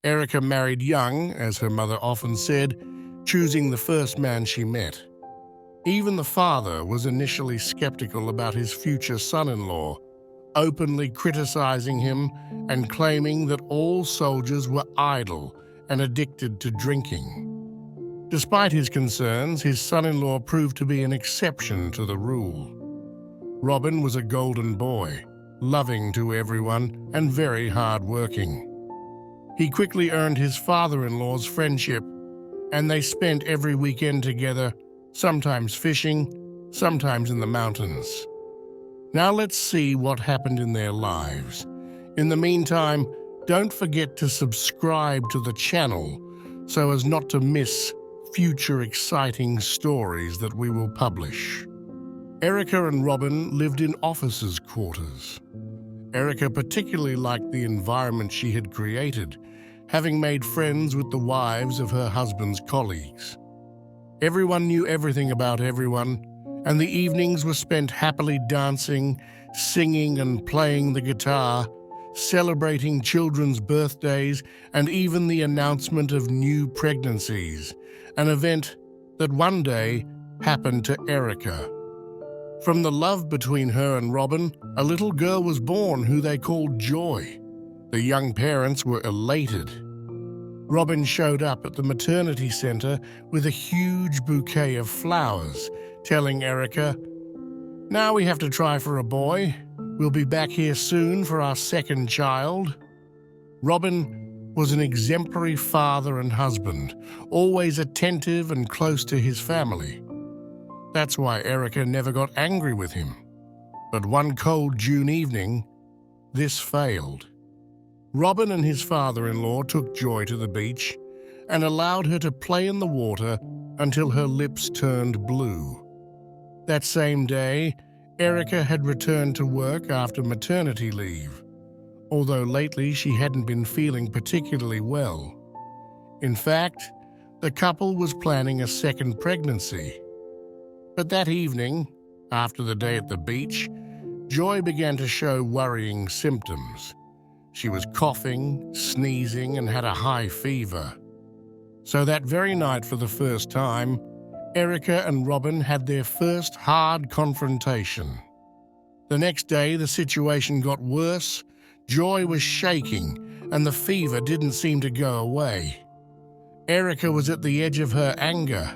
Erica married young, as her mother often said, choosing the first man she met. Even the father was initially skeptical about his future son-in-law, openly criticizing him and claiming that all soldiers were idle and addicted to drinking. Despite his concerns, his son-in-law proved to be an exception to the rule. Robin was a golden boy, loving to everyone and very hard-working. He quickly earned his father-in-law's friendship, and they spent every weekend together, sometimes fishing, sometimes in the mountains. Now let's see what happened in their lives. In the meantime, don't forget to subscribe to the channel so as not to miss future exciting stories that we will publish. Erica and Robin lived in officers' quarters. Erica particularly liked the environment she had created, having made friends with the wives of her husband's colleagues. Everyone knew everything about everyone, and the evenings were spent happily dancing, singing and playing the guitar, celebrating children's birthdays, and even the announcement of new pregnancies, an event that one day happened to Erica. From the love between her and Robin, a little girl was born who they called Joy. The young parents were elated. Robin showed up at the maternity center with a huge bouquet of flowers, telling Erica, "Now we have to try for a boy. We'll be back here soon for our second child." Robin was an exemplary father and husband, always attentive and close to his family. That's why Erica never got angry with him. But one cold June evening, this failed. Robin and his father-in-law took Joy to the beach and allowed her to play in the water until her lips turned blue. That same day, Erica had returned to work after maternity leave, although lately she hadn't been feeling particularly well. In fact, the couple was planning a second pregnancy. But that evening, after the day at the beach, Joy began to show worrying symptoms. She was coughing, sneezing, and had a high fever. So that very night, for the first time, Erica and Robin had their first hard confrontation. The next day, the situation got worse. Joy was shaking, and the fever didn't seem to go away. Erica was at the edge of her anger.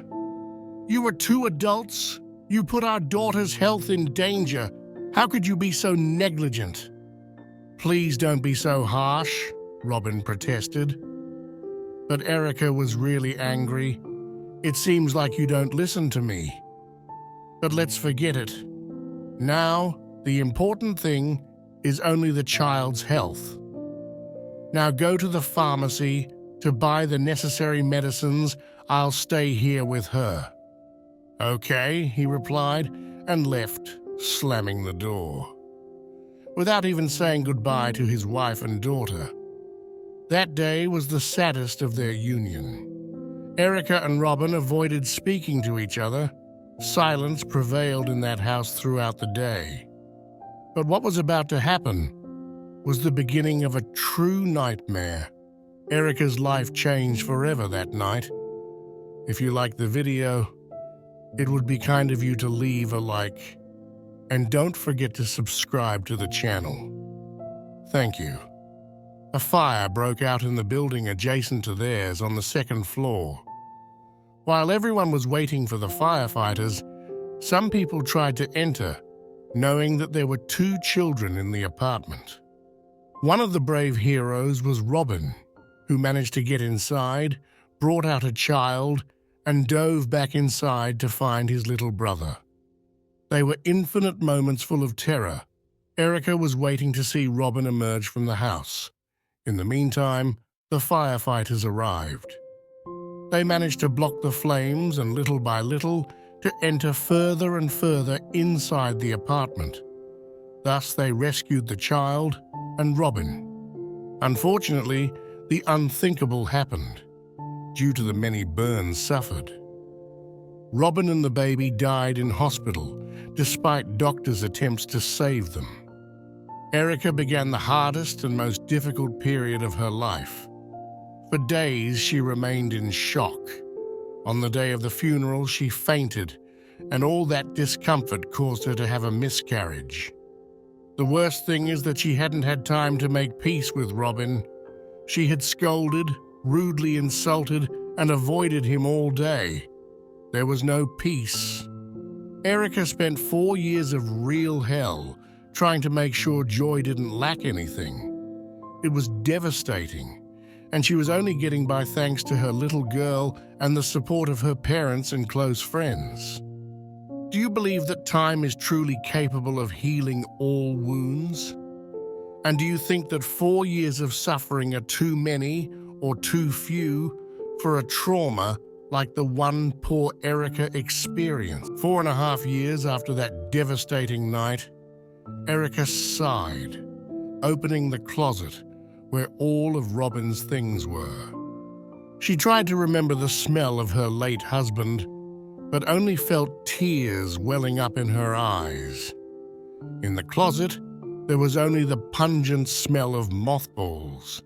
"You were two adults. You put our daughter's health in danger. How could you be so negligent?" "Please don't be so harsh," Robin protested. But Erica was really angry. "It seems like you don't listen to me. But let's forget it. Now, the important thing is only the child's health. Now go to the pharmacy to buy the necessary medicines. I'll stay here with her." "Okay," he replied, and left, slamming the door, without even saying goodbye to his wife and daughter. That day was the saddest of their union. Erica and Robin avoided speaking to each other. Silence prevailed in that house throughout the day. But what was about to happen was the beginning of a true nightmare. Erica's life changed forever that night. If you liked the video, it would be kind of you to leave a like. And don't forget to subscribe to the channel. Thank you. A fire broke out in the building adjacent to theirs on the second floor. While everyone was waiting for the firefighters, some people tried to enter, knowing that there were 2 children in the apartment. One of the brave heroes was Robin, who managed to get inside, brought out a child, and dove back inside to find his little brother. They were infinite moments full of terror. Erica was waiting to see Robin emerge from the house. In the meantime, the firefighters arrived. They managed to block the flames and little by little to enter further and further inside the apartment. Thus they rescued the child and Robin. Unfortunately, the unthinkable happened, due to the many burns suffered. Robin and the baby died in hospital, despite doctors' attempts to save them. Erica began the hardest and most difficult period of her life. For days, she remained in shock. On the day of the funeral, she fainted, and all that discomfort caused her to have a miscarriage. The worst thing is that she hadn't had time to make peace with Robin. She had scolded, rudely insulted, and avoided him all day. There was no peace. Erica spent 4 years of real hell trying to make sure Joy didn't lack anything. It was devastating, and she was only getting by thanks to her little girl and the support of her parents and close friends. Do you believe that time is truly capable of healing all wounds? And do you think that 4 years of suffering are too many or too few for a trauma like the one poor Erica experienced? 4.5 years after that devastating night, Erica sighed, opening the closet where all of Robin's things were. She tried to remember the smell of her late husband, but only felt tears welling up in her eyes. In the closet, there was only the pungent smell of mothballs.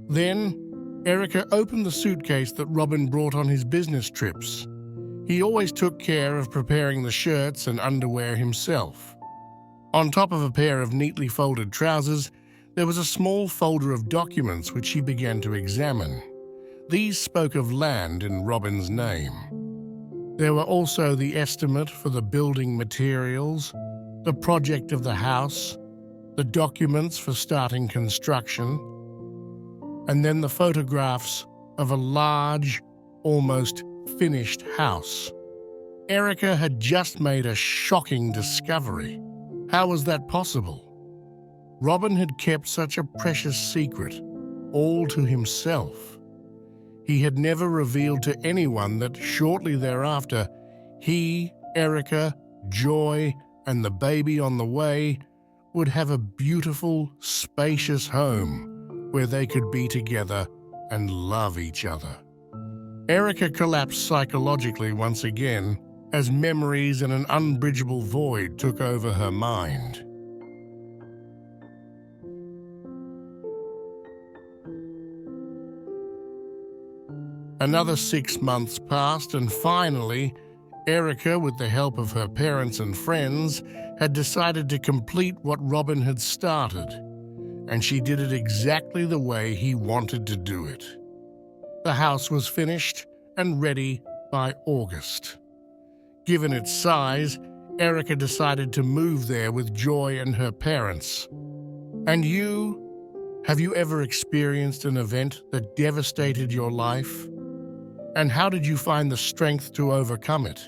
Then, Erica opened the suitcase that Robin brought on his business trips. He always took care of preparing the shirts and underwear himself. On top of a pair of neatly folded trousers, there was a small folder of documents which she began to examine. These spoke of land in Robin's name. There were also the estimate for the building materials, the project of the house, the documents for starting construction, and then the photographs of a large, almost finished house. Erica had just made a shocking discovery. How was that possible? Robin had kept such a precious secret, all to himself. He had never revealed to anyone that shortly thereafter, he, Erica, Joy, and the baby on the way would have a beautiful, spacious home where they could be together and love each other. Erica collapsed psychologically once again as memories and an unbridgeable void took over her mind. Another 6 months passed, and finally, Erica, with the help of her parents and friends, had decided to complete what Robin had started, and she did it exactly the way he wanted to do it. The house was finished and ready by August. Given its size, Erica decided to move there with Joy and her parents. And you? Have you ever experienced an event that devastated your life? And how did you find the strength to overcome it?